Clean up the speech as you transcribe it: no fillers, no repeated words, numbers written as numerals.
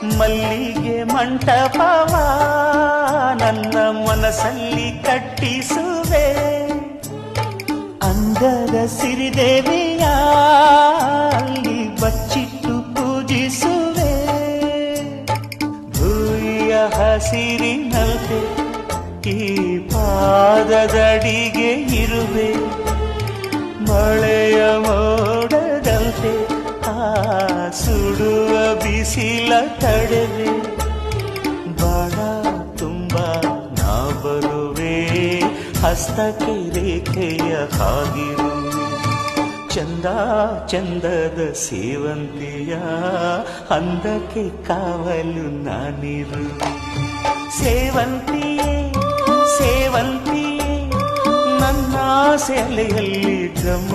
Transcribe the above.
ಮಲ್ಲಿಗೆ ಮಂಟಪವ ನನ್ನ ಮನಸ್ಸಲ್ಲಿ ಕಟ್ಟಿಸುವೆ. ಅಂದದ ಸಿರಿದೇವಿಯ ಅಲ್ಲಿ ಬಚ್ಚಿಟ್ಟು ಪೂಜಿಸುವೆ. ಭೂಮಿಯ ಹಸಿರಿನಲ್ತೆ ಈ ಪಾದದಡಿಗೆ ಇರುವೆ. ಮಳೆಯ ಮೋಡದಂತೆ ಆ ಸುಡುವ ಬಿಸಿಲ ತಡೆವೆ. ಬಾಣ ತುಂಬ ನಾ ಬರುವೆ, ಹಸ್ತಕ್ಕೆ ರೇಖೆಯ ಹಾಗಿರುವೆ. ಚಂದ ಚಂದದ ಸೇವಂತಿಯ ಅಂದಕ್ಕೆ ಕಾವಲು ನಾನಿರುವೆ. ಸೇವಂತಿಯೇ ಸೇವಂತಿಯೇ ನನ್ನ ಸೆಲೆಯಲ್ಲಿ ಗಮ